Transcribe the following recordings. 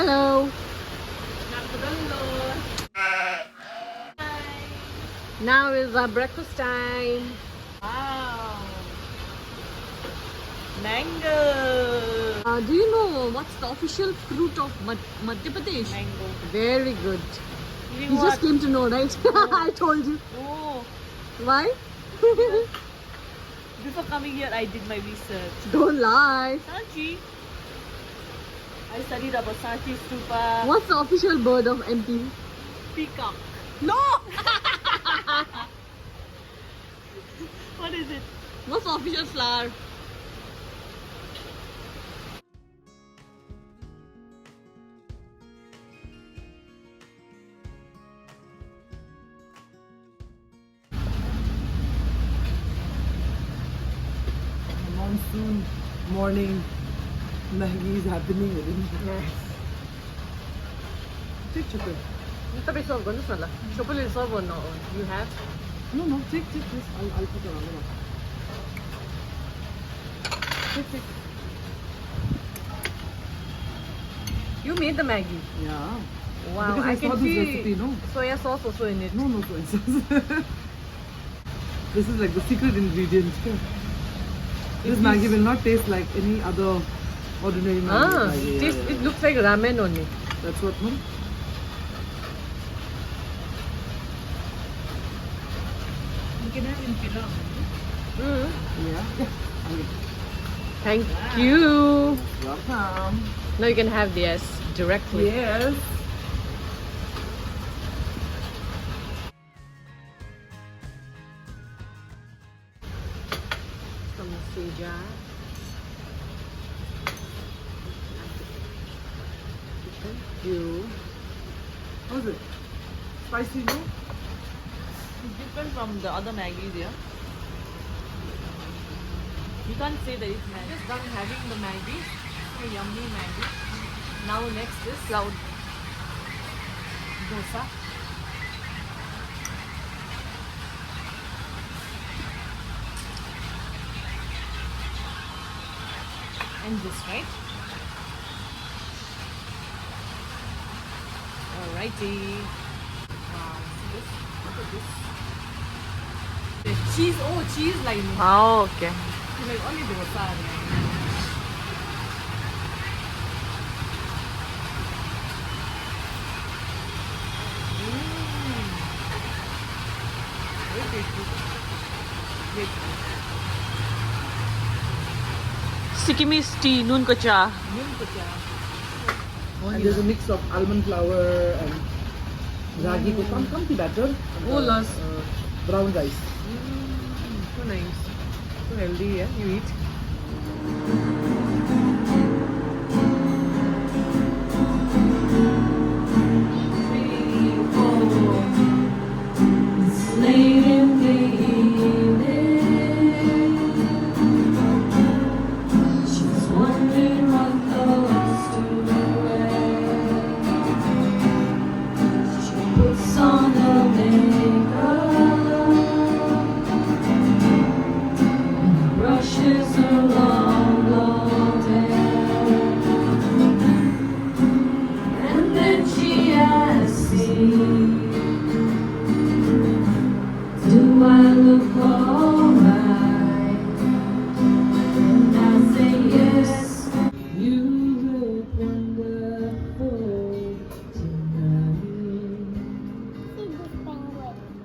Hello. Back to Bungalow. Now is our breakfast time. Wow. Mango. Do you know what's the official fruit of Madhya Pradesh? Mango. Very good. Eating You what? just came to know, right? I told you. Oh. Why? Before coming here, I did my research. Don't lie. Sanchi. I studied about Sanchi Stupa. What's the official bird of MP? Peacock. No! What is it? What's the official flower? Monsoon morning Maggi is happening. Yes. Take chicken. Ito be serve ganun sala. Chopper will serve or no? You have? No, take this. I'll put another one. Take. You made the Maggi. Yeah. Wow, Because I can saw this see recipe, no? soya sauce also in it. No, soy sauce. This is like the secret ingredient. This Maggi will not taste like any other ordinary Maggi. It looks like ramen only. That's what, no? You can have in pilau. Yeah. Thank you. Welcome. Now you can have this directly. Yes. From Seja. Thank you. How's it? Spicy, no? It's different from the other Maggi's here. You can't say that it's Maggi. Just done having the Maggi. A yummy Maggi. Now next is cloud dosa. And this, right? Alrighty. Wow, see this? Look at this. The cheese, cheese like Oh, okay. like only dosa. Very tasty. Wait. Sikkimis tea, noon ko cha. Yun ko siya. And there's a mix of almond flour and ragi ko. Kamti batter. Oh, lots. Brown rice. So nice. So healthy, yeah? You eat.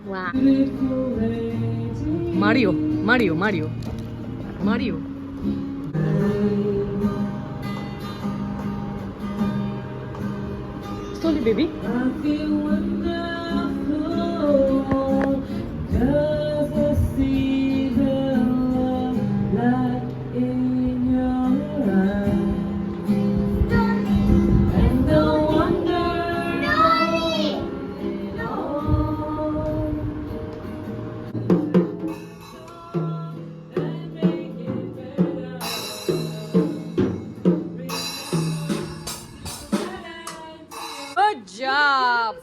Wow. Mario. Slowly, baby. I feel wonderful, 'cause I see the light in your eyes. And the wonder in all. And make it better. Good job.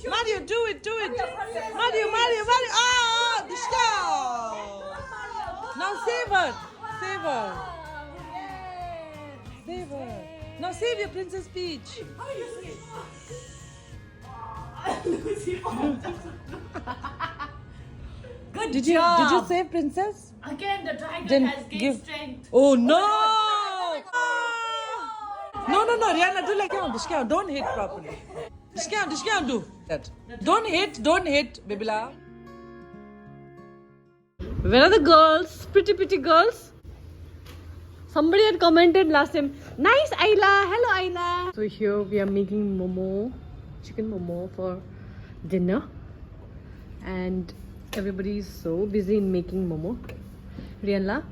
Mario, do it, do it. Mario. Ah, Dishka. Now save her. Save her. Save her. Now save your Princess Peach. Good Did job. you save Princess? Again, the dragon Then has gained give- strength. Oh no! No, Rihanna, do like Dishka. Don't hit properly. Dishka, do that. Don't hit, Bibila. Where are the girls? Pretty girls. Somebody had commented last time. Nice, Ayla. Hello, Ayla. So here we are making momo, chicken momo for dinner, and everybody is so busy in making momo. Rianla,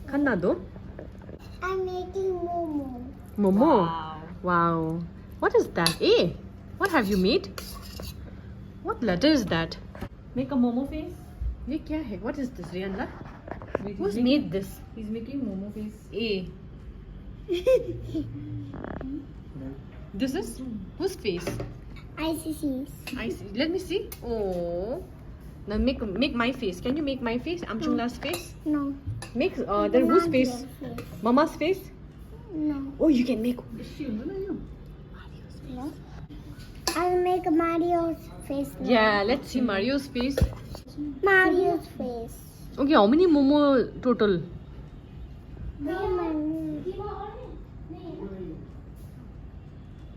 kanna do? I'm making momo. Momo. Wow. What is that? Eh? What have you made? What letter is that? Make a momo face. Ye kya hai? What is this, Rianla? Wait, Who's made this? He's making momo face. A. This is whose face? ICC's. I see. Let me see. Oh. Now make my face. Can you make my face? Amchungla's face. No. Make then whose face? Mama's face. No. Oh, you can make. No. I'll make Mario's face. now. Yeah. Let's see Mario's face. Mario's face. Okay. How many momo total?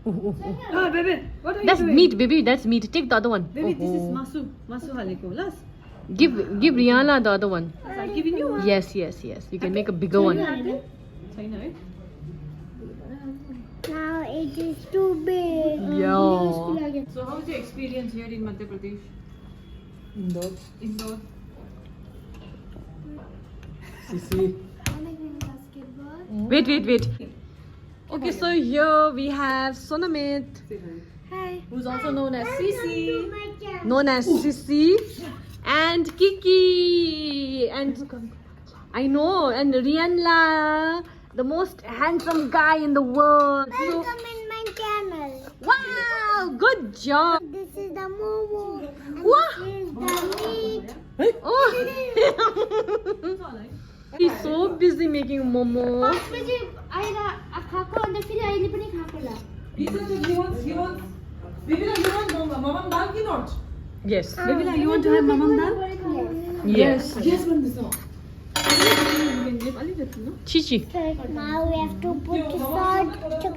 Ah, baby, what are That's you doing? meat, baby. That's meat. Take the other one. Baby, this is Oh. Masu Haliko. Last. Give Rihanna the other one. I'm giving you one. Yes. You can make a bigger one. China, right? Now it is too big. Yeah. So how's your experience here in Madhya Pradesh? Indore. Sisi. Wait. Okay, so here we have Sonamit, Hi. Who's also known as Sisi. known as Sissy, and Kiki, and I know, and Rianla, the most handsome guy in the world. So, Welcome in my channel. wow, good job. This is the momo. And Wow. this is the meat. Oh, he's so busy making momo. मुझे आएगा खाको अन्त फेरि अहिले पनि खाको ला He said that he wants. Bibila, you want mamam dal ki not? Yes. Bibila, you want to have mamam dal? Yes. Yes, one this one. Chichi. Now we have to put salt. Chuk.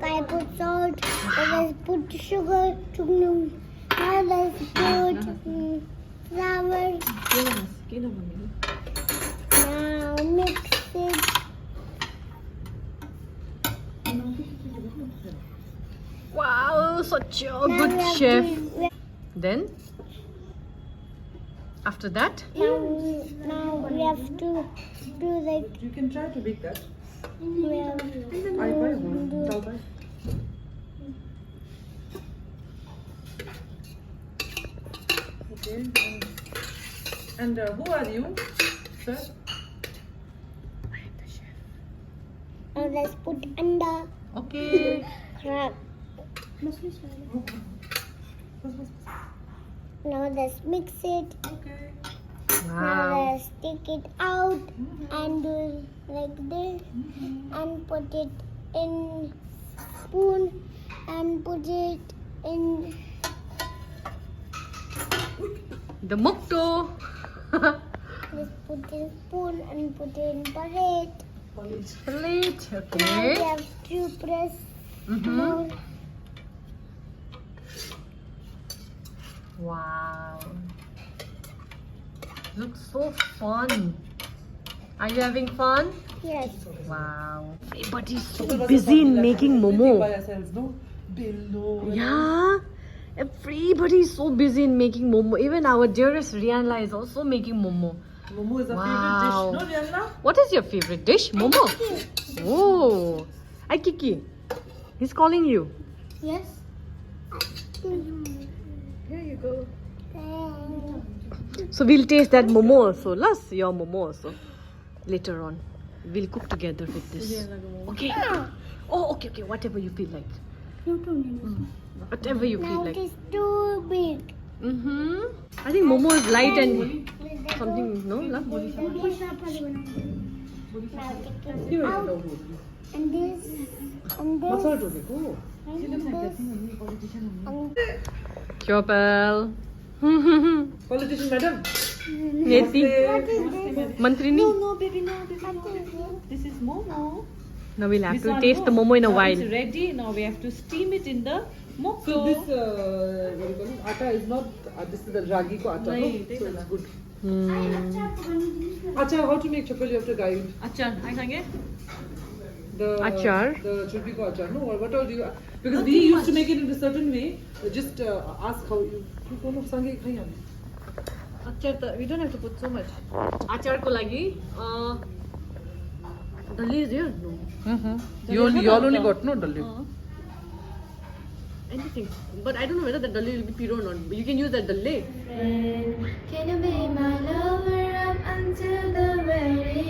I put salt. Then let's put sugar. Chuknum. Now let's put flour. Now mix it. Wow, such a Now we good have chef. to- Then, after that, Now we have to do like You can try to make that. we have I buy one. do Dal buy. Okay. And who are you, sir? now let's put anda. okay. Crab. Now let's mix it. Okay. Now Wow. let's take it out and do like this and put it in spoon and put it in The mukto. let's put in spoon and put it in plate. Plate. Now we Okay. have to press Mm-hmm. more. Wow. Looks so fun. Are you having fun? Yes. Wow. Everybody's so busy in making momo. By ourselves, no? Below. Yeah. Everybody's so busy in making momo. Even our dearest Rianla is also making momo. Momo is a Wow. favorite dish. No, Rihanna? What is your favorite dish? Momo. Oh. Hi Kiki. He's calling you. Yes. Here you go. Thanks. So we'll taste that momo also. Plus your momo also. Later on. We'll cook together with this. Okay. Oh, okay. Whatever you feel like. Whatever you feel Now like. it is too I think momo is light and something, no? La? And this, and this, Masala dosa. Oh. Chopel. Politician madam. Neti. Mantrini. No, baby, no, baby, no, baby. This is momo. Now we'll have This to one, taste no. the momo in a Now while. it's ready. Now we have to steam it in the moko. So this what do you call it? Atta is not. This is the ragi ko atta. No? Nahi, So it's good. Hmm. Acha, how to make chapel? You have to guide. Achar, I sange. The Achar? The churbi ko achar. No, what all do you? Because we used to make it in a certain way. Just ask how you. You don't know sange khai hum. Achar, we don't have to put so much. Achar ko lagi. Dalli is there? No. You all only got no dalli. Anything. But I don't know whether the dalli will be piro or not. You can use that dalli. Can you be my lover up until the very